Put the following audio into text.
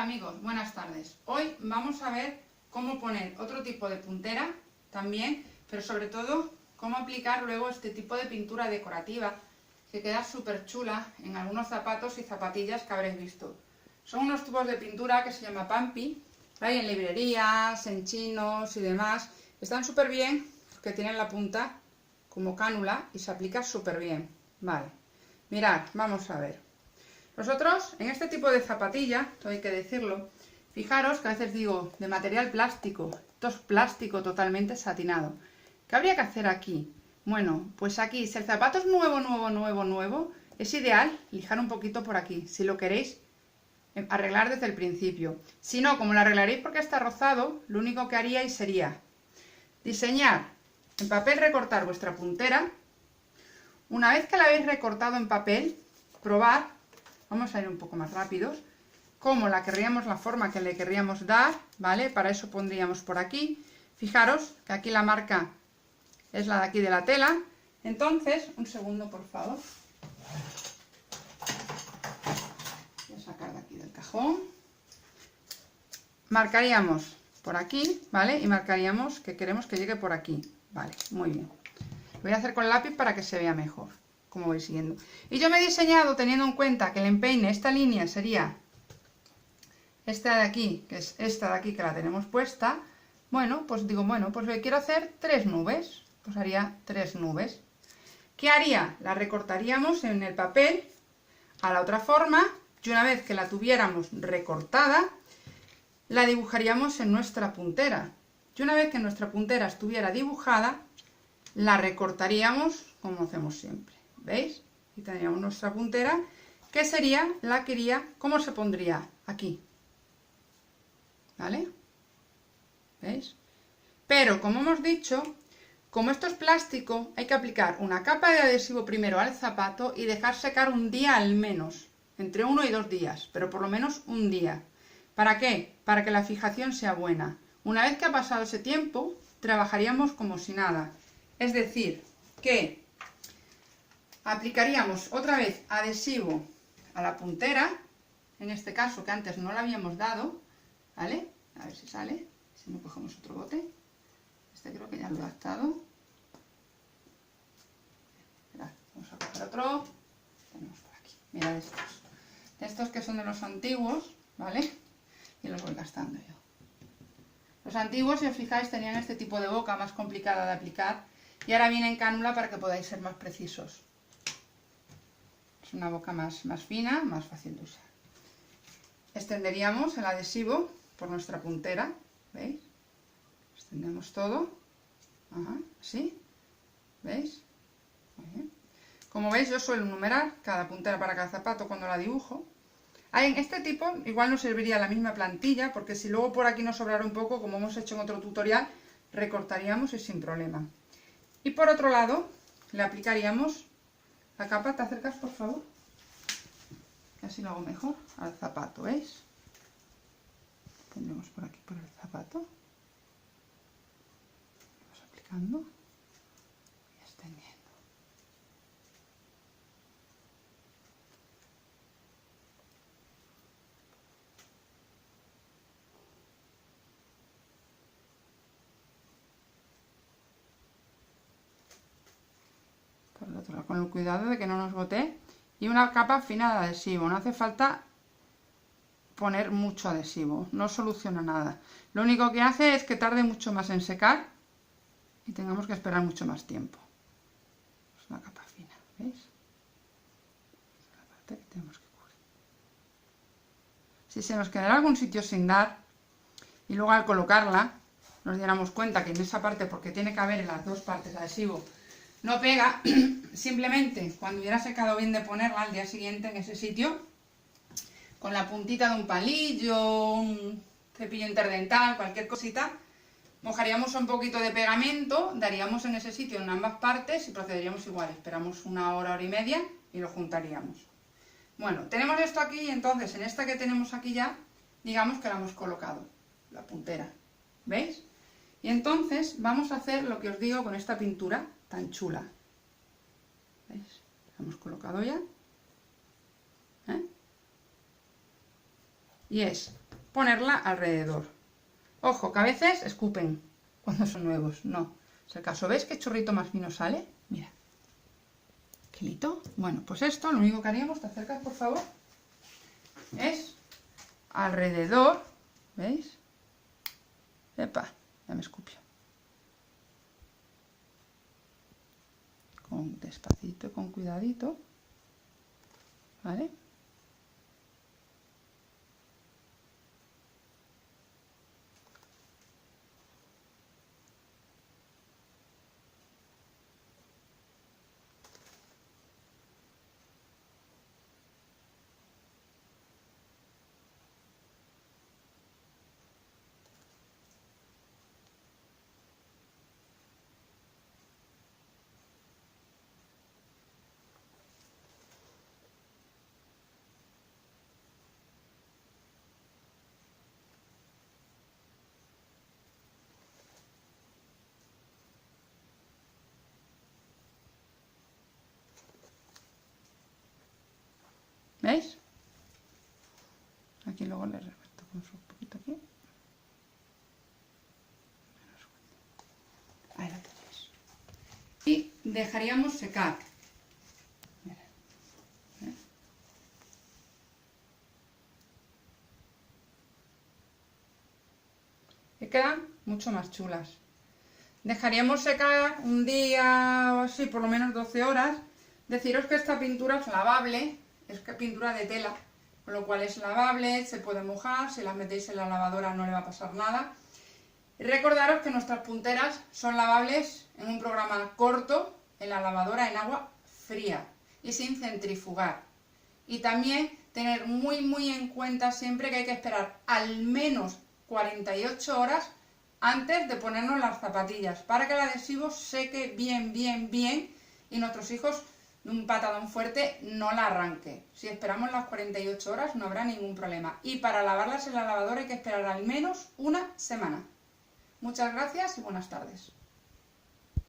amigos, buenas tardes. Hoy vamos a ver cómo poner otro tipo de puntera también, pero sobre todo cómo aplicar luego este tipo de pintura decorativa que queda súper chula en algunos zapatos y zapatillas que habréis visto. Son unos tubos de pintura que se llama Pampi, hay en librerías, en chinos y demás. Están súper bien porque tienen la punta como cánula y se aplica súper bien. Vale, mirad, vamos a ver. Nosotros, en este tipo de zapatilla, todo hay que decirlo, fijaros que a veces digo de material plástico, esto es plástico totalmente satinado. ¿Qué habría que hacer aquí? Bueno, pues aquí, si el zapato es nuevo, es ideal lijar un poquito por aquí, si lo queréis arreglar desde el principio. Si no, como lo arreglaréis porque está rozado, lo único que haríais sería diseñar en papel, recortar vuestra puntera. Una vez que la habéis recortado en papel, probar. Vamos a ir un poco más rápidos, como la querríamos, la forma que le querríamos dar, ¿vale? Para eso pondríamos por aquí. Fijaros que aquí la marca es la de aquí de la tela. Entonces, un segundo por favor. Voy a sacar de aquí del cajón. Marcaríamos por aquí, ¿vale? Y marcaríamos que queremos que llegue por aquí. Vale, muy bien. Lo voy a hacer con el lápiz para que se vea mejor, como vais siguiendo. Y yo me he diseñado teniendo en cuenta que el empeine, esta línea sería esta de aquí, que es esta de aquí que la tenemos puesta. Bueno, pues digo, bueno, pues le quiero hacer 3 nubes, pues haría 3 nubes. ¿Qué haría? La recortaríamos en el papel a la otra forma y una vez que la tuviéramos recortada, la dibujaríamos en nuestra puntera. Y una vez que nuestra puntera estuviera dibujada, la recortaríamos como hacemos siempre. ¿Veis? Y tendríamos nuestra puntera, que sería la que iría, ¿cómo se pondría? Aquí. ¿Vale? ¿Veis? Pero, como hemos dicho, como esto es plástico, hay que aplicar una capa de adhesivo primero al zapato y dejar secar un día al menos, entre 1 y 2 días, pero por lo menos un día. ¿Para qué? Para que la fijación sea buena. Una vez que ha pasado ese tiempo, trabajaríamos como si nada. Es decir, que aplicaríamos otra vez adhesivo a la puntera, en este caso que antes no le habíamos dado, ¿vale? A ver si sale, si no cogemos otro bote. Este creo que ya lo he adaptado. Mirad, vamos a coger otro. Tenemos por aquí. Mirad estos. Estos que son de los antiguos, ¿vale? Y los voy gastando yo. Los antiguos, si os fijáis, tenían este tipo de boca más complicada de aplicar. Y ahora viene en cánula para que podáis ser más precisos. Es una boca más fina, más fácil de usar. Extenderíamos el adhesivo por nuestra puntera, ¿veis? Extendemos todo, ajá, así, ¿veis? Muy bien. Como veis, yo suelo numerar cada puntera para cada zapato cuando la dibujo. En este tipo igual nos serviría la misma plantilla, porque si luego por aquí nos sobrara un poco, como hemos hecho en otro tutorial, recortaríamos y sin problema. Y por otro lado, le aplicaríamos la capa. ¿Te acercas, por favor? Que así lo hago mejor al zapato, ¿veis? Pondremos por aquí por el zapato. Vamos aplicando y extendiendo. Por el otro lado, con el cuidado de que no nos gotee. Y una capa fina de adhesivo. No hace falta poner mucho adhesivo, no soluciona nada. Lo único que hace es que tarde mucho más en secar y tengamos que esperar mucho más tiempo. Es una capa fina, ¿veis? Es la parte que tenemos que cubrir. Si se nos quedará algún sitio sin dar y luego al colocarla nos diéramos cuenta que en esa parte, porque tiene que haber en las dos partes adhesivo, no pega, simplemente cuando hubiera secado bien de ponerla al día siguiente en ese sitio, con la puntita de un palillo, un cepillo interdental, cualquier cosita, mojaríamos un poquito de pegamento, daríamos en ese sitio en ambas partes y procederíamos igual. Esperamos 1 hora, hora y media y lo juntaríamos. Bueno, tenemos esto aquí y entonces en esta que tenemos aquí ya, digamos que la hemos colocado, la puntera, ¿veis? Y entonces vamos a hacer lo que os digo con esta pintura tan chula. ¿Veis? La hemos colocado ya. Y es ponerla alrededor. Ojo, que a veces escupen cuando son nuevos, no. Es el caso, ¿ves qué chorrito más fino sale? Mira. Qué lindo. Bueno, pues esto, lo único que haríamos, te acercas por favor, es alrededor, ¿veis? Epa, ya me escupió. Con despacito, con cuidadito, ¿vale? ¿Veis? Aquí luego le reparto con un poquito aquí. Ahí lo tenéis. Y dejaríamos secar. Mira, ¿eh? Y quedan mucho más chulas. Dejaríamos secar un día o así, por lo menos 12 horas. Deciros que esta pintura es lavable, es pintura de tela, con lo cual es lavable, se puede mojar, si las metéis en la lavadora no le va a pasar nada. Y recordaros que nuestras punteras son lavables en un programa corto, en la lavadora en agua fría y sin centrifugar. Y también tener muy en cuenta siempre que hay que esperar al menos 48 horas antes de ponernos las zapatillas, para que el adhesivo seque bien y nuestros hijos de un patadón fuerte no la arranque. Si esperamos las 48 horas no habrá ningún problema. Y para lavarlas en la lavadora hay que esperar al menos una semana. Muchas gracias y buenas tardes.